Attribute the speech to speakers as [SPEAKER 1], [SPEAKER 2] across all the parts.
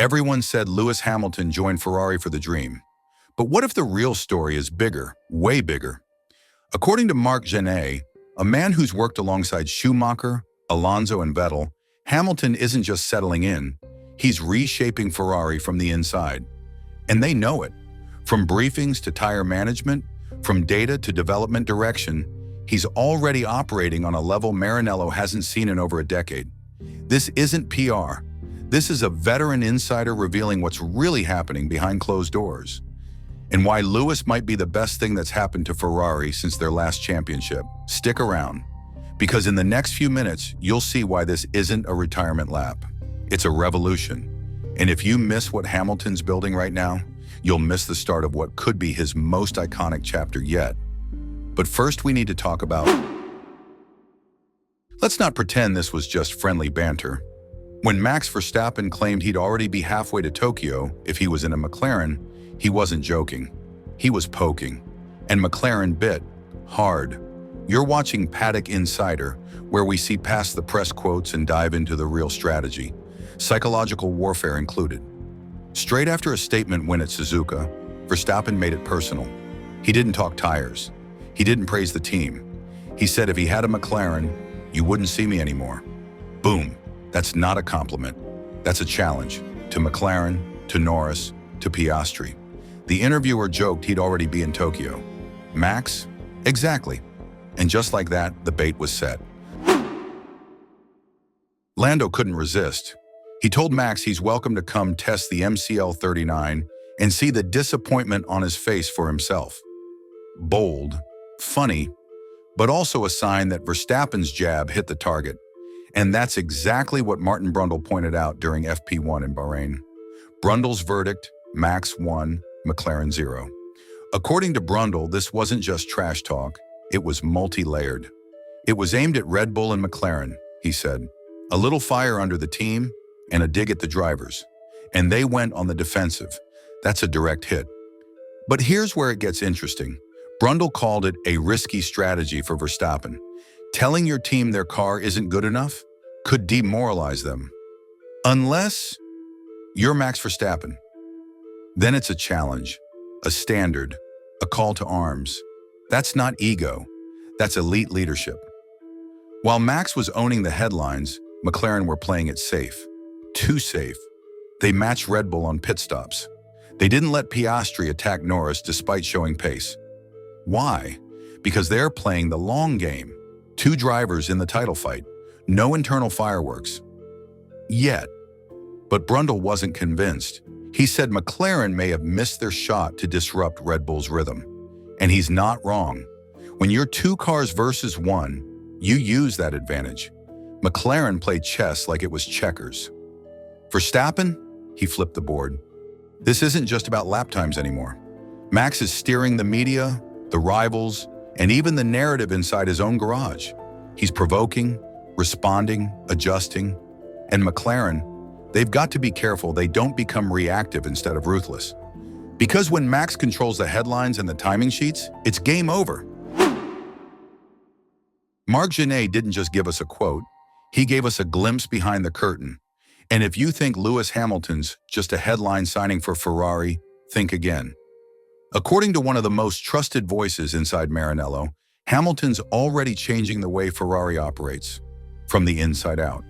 [SPEAKER 1] Everyone said Lewis Hamilton joined Ferrari for the dream. But what if the real story is bigger, way bigger? According to Marc Gené, a man who's worked alongside Schumacher, Alonso, and Vettel, Hamilton isn't just settling in, he's reshaping Ferrari from the inside. And they know it. From briefings to tire management, from data to development direction, he's already operating on a level Maranello hasn't seen in over a decade. This isn't PR. This is a veteran insider revealing what's really happening behind closed doors. And why Lewis might be the best thing that's happened to Ferrari since their last championship. Stick around, because in the next few minutes, you'll see why this isn't a retirement lap. It's a revolution. And if you miss what Hamilton's building right now, you'll miss the start of what could be his most iconic chapter yet. But first, we need to talk about... Let's not pretend this was just friendly banter. When Max Verstappen claimed he'd already be halfway to Tokyo if he was in a McLaren, he wasn't joking. He was poking. And McLaren bit hard. You're watching Paddock Insider, where we see past the press quotes and dive into the real strategy, psychological warfare included. Straight after a statement win at Suzuka, Verstappen made it personal. He didn't talk tires. He didn't praise the team. He said if he had a McLaren, you wouldn't see me anymore. Boom. That's not a compliment. That's a challenge to McLaren, to Norris, to Piastri. The interviewer joked he'd already be in Tokyo. Max? Exactly. And just like that, the bait was set. Lando couldn't resist. He told Max he's welcome to come test the MCL 39 and see the disappointment on his face for himself. Bold, funny, but also a sign that Verstappen's jab hit the target. And that's exactly what Martin Brundle pointed out during FP1 in Bahrain. Brundle's verdict, Max 1, McLaren 0. According to Brundle, this wasn't just trash talk, it was multi-layered. It was aimed at Red Bull and McLaren, he said. A little fire under the team and a dig at the drivers. And they went on the defensive. That's a direct hit. But here's where it gets interesting. Brundle called it a risky strategy for Verstappen. Telling your team their car isn't good enough could demoralize them. Unless you're Max Verstappen. Then it's a challenge, a standard, a call to arms. That's not ego, that's elite leadership. While Max was owning the headlines, McLaren were playing it safe. Too safe. They matched Red Bull on pit stops. They didn't let Piastri attack Norris despite showing pace. Why? Because they're playing the long game. Two drivers in the title fight. No internal fireworks. Yet. But Brundle wasn't convinced. He said McLaren may have missed their shot to disrupt Red Bull's rhythm. And he's not wrong. When you're 2 cars versus 1, you use that advantage. McLaren played chess like it was checkers. Verstappen? He flipped the board. This isn't just about lap times anymore. Max is steering the media, the rivals, and even the narrative inside his own garage. He's provoking, responding, adjusting. And McLaren, they've got to be careful they don't become reactive instead of ruthless. Because when Max controls the headlines and the timing sheets, it's game over. Marc Gené didn't just give us a quote, he gave us a glimpse behind the curtain. And if you think Lewis Hamilton's just a headline signing for Ferrari, think again. According to one of the most trusted voices inside Maranello, Hamilton's already changing the way Ferrari operates, from the inside out.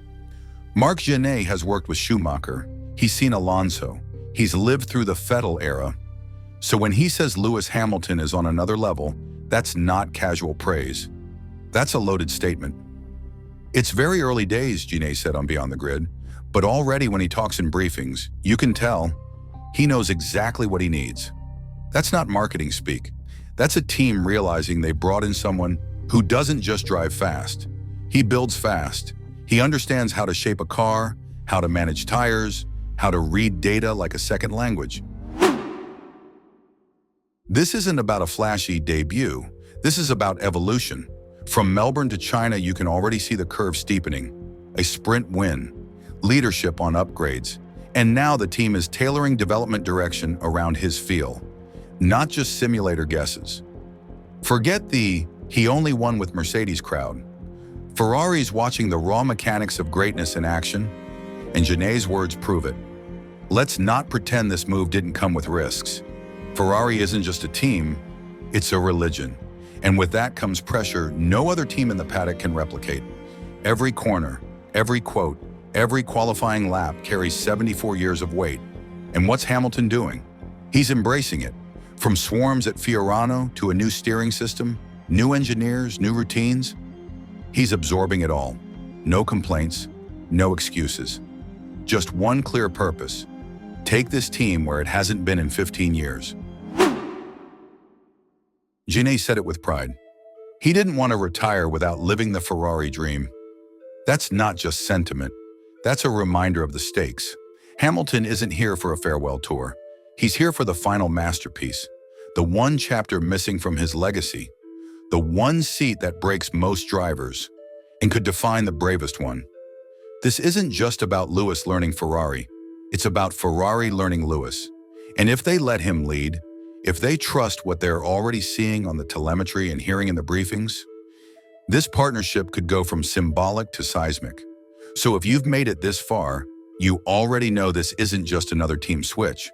[SPEAKER 1] Marc Gené has worked with Schumacher, he's seen Alonso, he's lived through the Vettel era. So when he says Lewis Hamilton is on another level, that's not casual praise. That's a loaded statement. It's very early days, Gené said on Beyond the Grid, but already when he talks in briefings, you can tell he knows exactly what he needs. That's not marketing speak. That's a team realizing they brought in someone who doesn't just drive fast. He builds fast. He understands how to shape a car, how to manage tires, how to read data like a second language. This isn't about a flashy debut. This is about evolution. From Melbourne to China, you can already see the curve steepening. A sprint win, leadership on upgrades, and now the team is tailoring development direction around his feel. Not just simulator guesses. Forget the "he only won with Mercedes" crowd. Ferrari's watching the raw mechanics of greatness in action, and Gené's words prove it. Let's not pretend this move didn't come with risks. Ferrari isn't just a team, it's a religion. And with that comes pressure no other team in the paddock can replicate. Every corner, every quote, every qualifying lap carries 74 years of weight. And what's Hamilton doing? He's embracing it. From swarms at Fiorano to a new steering system, new engineers, new routines, he's absorbing it all. No complaints, no excuses. Just one clear purpose: take this team where it hasn't been in 15 years. Gené said it with pride. He didn't want to retire without living the Ferrari dream. That's not just sentiment. That's a reminder of the stakes. Hamilton isn't here for a farewell tour. He's here for the final masterpiece, the one chapter missing from his legacy, the one seat that breaks most drivers and could define the bravest one. This isn't just about Lewis learning Ferrari. It's about Ferrari learning Lewis. And if they let him lead, if they trust what they're already seeing on the telemetry and hearing in the briefings, this partnership could go from symbolic to seismic. So if you've made it this far, you already know this isn't just another team switch.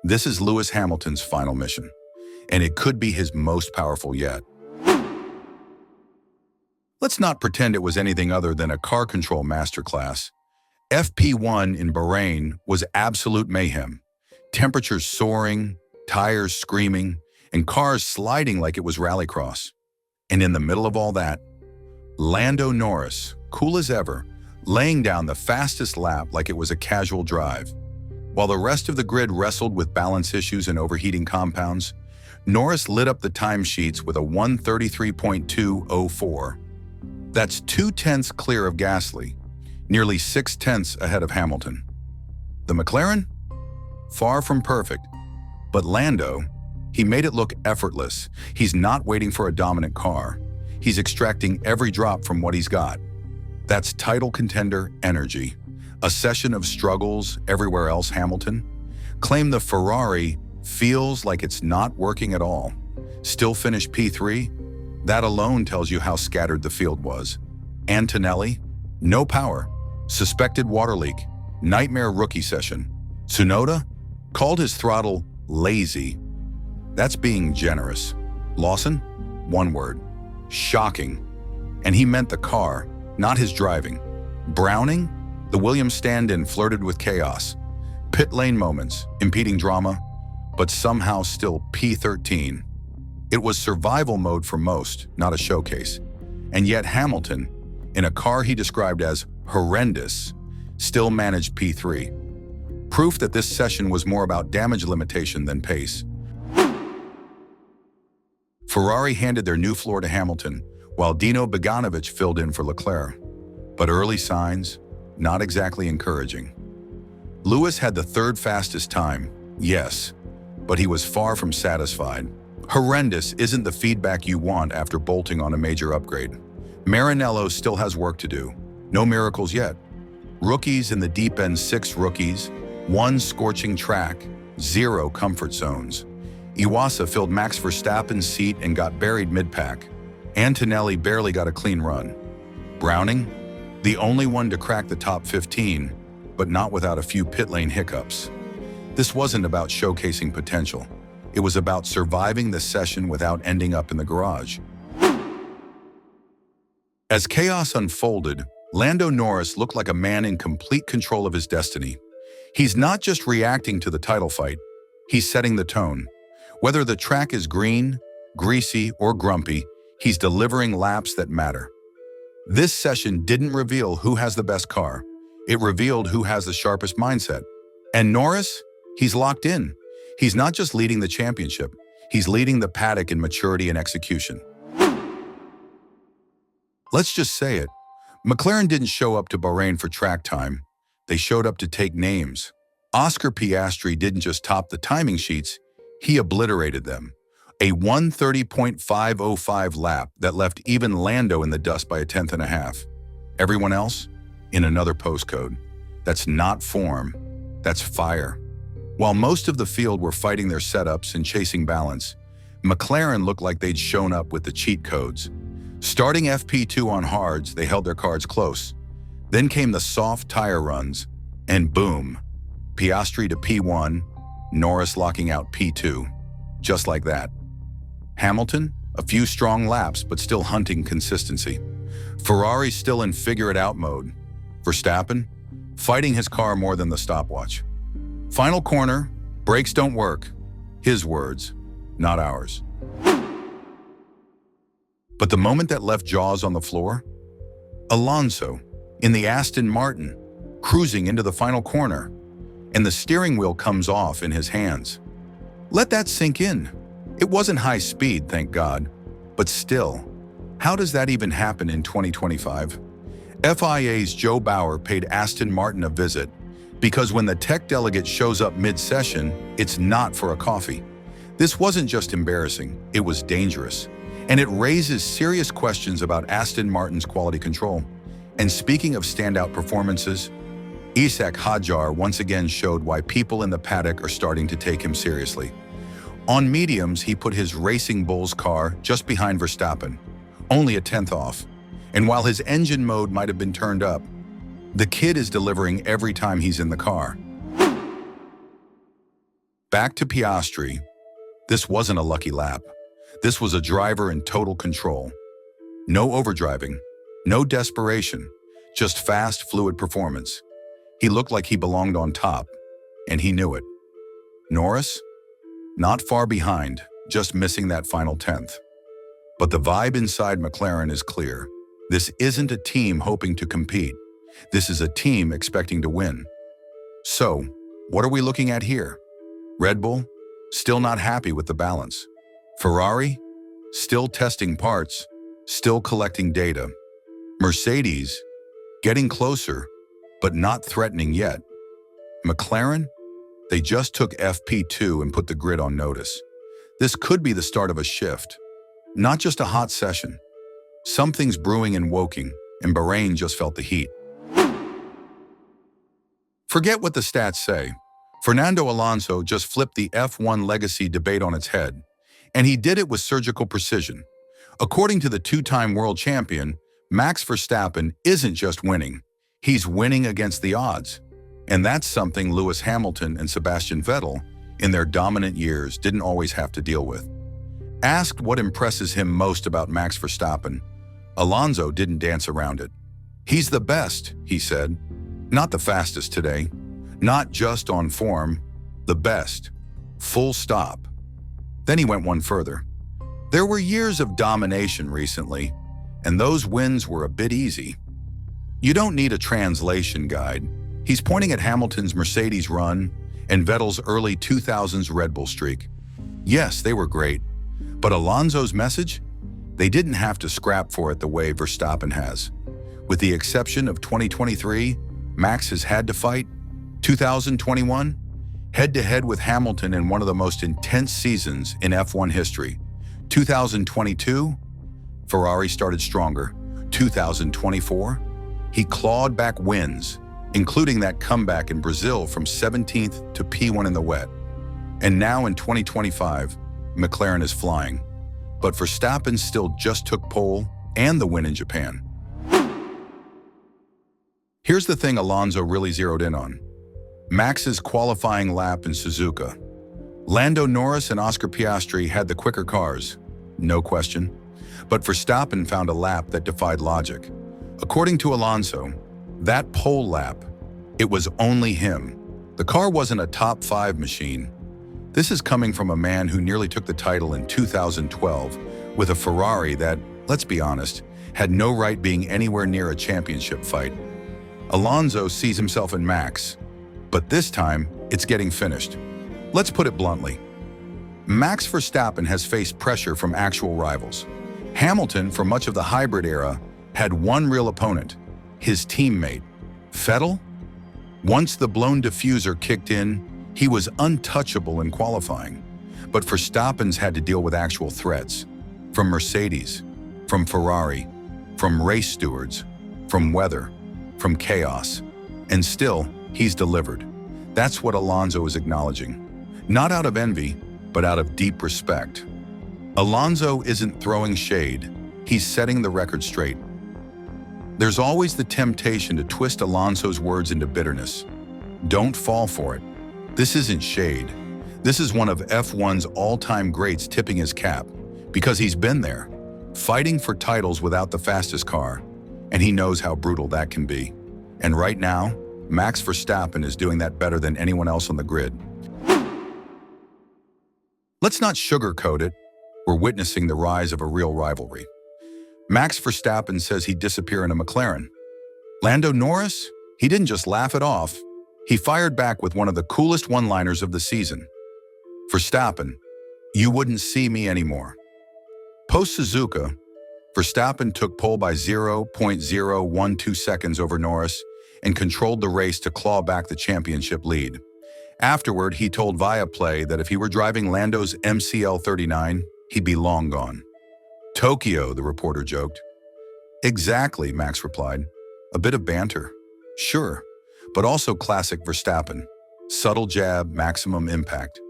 [SPEAKER 1] This is Lewis Hamilton's final mission, and it could be his most powerful yet. Let's not pretend it was anything other than a car control masterclass. FP1 in Bahrain was absolute mayhem. Temperatures soaring, tires screaming, and cars sliding like it was rallycross. And in the middle of all that, Lando Norris, cool as ever, laying down the fastest lap like it was a casual drive. While the rest of the grid wrestled with balance issues and overheating compounds, Norris lit up the timesheets with a 1:33.204. That's 0.2 clear of Gasly, nearly 0.6 ahead of Hamilton. The McLaren? Far from perfect. But Lando, he made it look effortless. He's not waiting for a dominant car. He's extracting every drop from what he's got. That's title contender energy. A session of struggles everywhere else Hamilton. Claim the Ferrari feels like it's not working at all. Still finished P3? That alone tells you how scattered the field was. Antonelli? No power. Suspected water leak. Nightmare rookie session. Tsunoda? Called his throttle lazy. That's being generous. Lawson? One word. Shocking. And he meant the car, not his driving. Browning? The Williams stand-in flirted with chaos. Pit lane moments, impeding drama, but somehow still P13. It was survival mode for most, not a showcase. And yet Hamilton, in a car he described as horrendous, still managed P3. Proof that this session was more about damage limitation than pace. Ferrari handed their new floor to Hamilton, while Dino Beganovic filled in for Leclerc. But early signs, not exactly encouraging. Lewis had the third fastest time, yes, but he was far from satisfied. Horrendous isn't the feedback you want after bolting on a major upgrade. Maranello still has work to do. No miracles yet. Rookies in the deep end, 6 rookies, 1 scorching track, 0 comfort zones. Iwasa filled Max Verstappen's seat and got buried mid-pack. Antonelli barely got a clean run. Browning? The only one to crack the top 15, but not without a few pit lane hiccups. This wasn't about showcasing potential. It was about surviving the session without ending up in the garage. As chaos unfolded, Lando Norris looked like a man in complete control of his destiny. He's not just reacting to the title fight, he's setting the tone. Whether the track is green, greasy, or grumpy, he's delivering laps that matter. This session didn't reveal who has the best car. It revealed who has the sharpest mindset. And Norris, he's locked in. He's not just leading the championship, he's leading the paddock in maturity and execution. Let's just say it. McLaren didn't show up to Bahrain for track time. They showed up to take names. Oscar Piastri didn't just top the timing sheets, he obliterated them. A 1:30.505 lap that left even Lando in the dust by a 1/10.5. Everyone else? In another postcode. That's not form, that's fire. While most of the field were fighting their setups and chasing balance, McLaren looked like they'd shown up with the cheat codes. Starting FP2 on hards, they held their cards close. Then came the soft tire runs, and boom, Piastri to P1, Norris locking out P2. Just like that. Hamilton, a few strong laps but still hunting consistency. Ferrari still in figure-it-out mode. Verstappen, fighting his car more than the stopwatch. Final corner, brakes don't work. His words, not ours. But the moment that left jaws on the floor? Alonso, in the Aston Martin, cruising into the final corner, and the steering wheel comes off in his hands. Let that sink in. It wasn't high speed, thank God, but still, how does that even happen in 2025? FIA's Joe Bauer paid Aston Martin a visit because when the tech delegate shows up mid-session, it's not for a coffee. This wasn't just embarrassing, it was dangerous. And it raises serious questions about Aston Martin's quality control. And speaking of standout performances, Ishaq Hadjar once again showed why people in the paddock are starting to take him seriously. On mediums, he put his Racing Bulls car just behind Verstappen, only a tenth off. And while his engine mode might have been turned up, the kid is delivering every time he's in the car. Back to Piastri. This wasn't a lucky lap. This was a driver in total control. No overdriving, no desperation, just fast, fluid performance. He looked like he belonged on top, and he knew it. Norris? Not far behind, just missing that final tenth. But the vibe inside McLaren is clear. This isn't a team hoping to compete. This is a team expecting to win. So, what are we looking at here? Red Bull? Still not happy with the balance. Ferrari? Still testing parts, still collecting data. Mercedes? Getting closer, but not threatening yet. McLaren? They just took FP2 and put the grid on notice. This could be the start of a shift. Not just a hot session. Something's brewing in Woking, and Bahrain just felt the heat. Forget what the stats say. Fernando Alonso just flipped the F1 legacy debate on its head, and he did it with surgical precision. According to the two-time world champion, Max Verstappen isn't just winning, he's winning against the odds. And that's something Lewis Hamilton and Sebastian Vettel, in their dominant years, didn't always have to deal with. Asked what impresses him most about Max Verstappen, Alonso didn't dance around it. He's the best, he said. Not the fastest today. Not just on form, the best. Full stop. Then he went one further. There were years of domination recently, and those wins were a bit easy. You don't need a translation guide. He's pointing at Hamilton's Mercedes run and Vettel's early 2000s Red Bull streak. Yes, they were great, but Alonso's message? They didn't have to scrap for it the way Verstappen has. With the exception of 2023, Max has had to fight. 2021, head-to-head with Hamilton in one of the most intense seasons in F1 history. 2022, Ferrari started stronger. 2024, he clawed back wins, including that comeback in Brazil from 17th to P1 in the wet. And now in 2025, McLaren is flying. But Verstappen still just took pole and the win in Japan. Here's the thing Alonso really zeroed in on. Max's qualifying lap in Suzuka. Lando Norris and Oscar Piastri had the quicker cars, no question. But Verstappen found a lap that defied logic. According to Alonso, that pole lap, it was only him. The car wasn't a top 5 machine. This is coming from a man who nearly took the title in 2012 with a Ferrari that, let's be honest, had no right being anywhere near a championship fight. Alonso sees himself in Max, but this time it's getting finished. Let's put it bluntly. Max Verstappen has faced pressure from actual rivals. Hamilton, for much of the hybrid era, had one real opponent, his teammate. Vettel? Once the blown diffuser kicked in, he was untouchable in qualifying. But Verstappen's had to deal with actual threats. From Mercedes, from Ferrari, from race stewards, from weather, from chaos. And still, he's delivered. That's what Alonso is acknowledging. Not out of envy, but out of deep respect. Alonso isn't throwing shade, he's setting the record straight. There's always the temptation to twist Alonso's words into bitterness. Don't fall for it. This isn't shade. This is one of F1's all-time greats tipping his cap, because he's been there, fighting for titles without the fastest car, and he knows how brutal that can be. And right now, Max Verstappen is doing that better than anyone else on the grid. Let's not sugarcoat it. We're witnessing the rise of a real rivalry. Max Verstappen says he'd disappear in a McLaren. Lando Norris? He didn't just laugh it off. He fired back with one of the coolest one-liners of the season. Verstappen, you wouldn't see me anymore. Post-Suzuka, Verstappen took pole by 0.012 seconds over Norris and controlled the race to claw back the championship lead. Afterward, he told Viaplay that if he were driving Lando's MCL39, he'd be long gone. Tokyo, the reporter joked. Exactly, Max replied. A bit of banter. Sure, but also classic Verstappen. Subtle jab, maximum impact.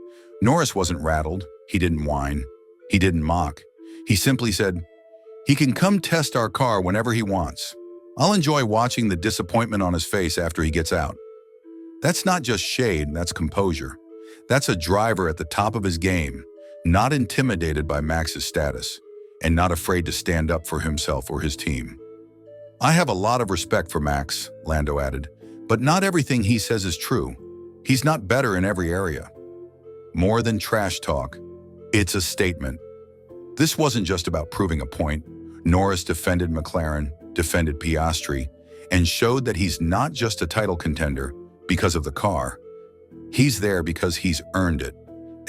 [SPEAKER 1] Norris wasn't rattled. He didn't whine. He didn't mock. He simply said, he can come test our car whenever he wants. I'll enjoy watching the disappointment on his face after he gets out. That's not just shade, that's composure. That's a driver at the top of his game, not intimidated by Max's status, and not afraid to stand up for himself or his team. I have a lot of respect for Max, Lando added, but not everything he says is true. He's not better in every area. More than trash talk, it's a statement. This wasn't just about proving a point. Norris defended McLaren, defended Piastri, and showed that he's not just a title contender because of the car. He's there because he's earned it,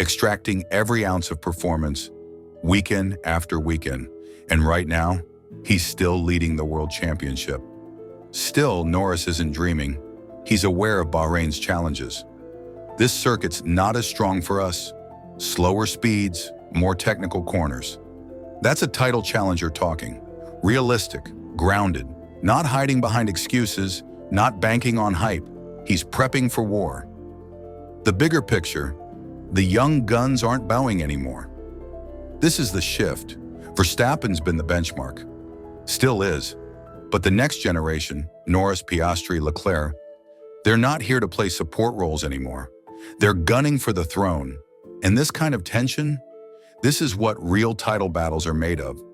[SPEAKER 1] extracting every ounce of performance weekend after weekend. And right now, he's still leading the World Championship. Still, Norris isn't dreaming. He's aware of Bahrain's challenges. This circuit's not as strong for us. Slower speeds, more technical corners. That's a title challenger talking. Realistic, grounded, not hiding behind excuses, not banking on hype. He's prepping for war. The bigger picture, the young guns aren't bowing anymore. This is the shift. Verstappen's been the benchmark. Still is. But the next generation, Norris, Piastri, Leclerc, they're not here to play support roles anymore. They're gunning for the throne. And this kind of tension, this is what real title battles are made of.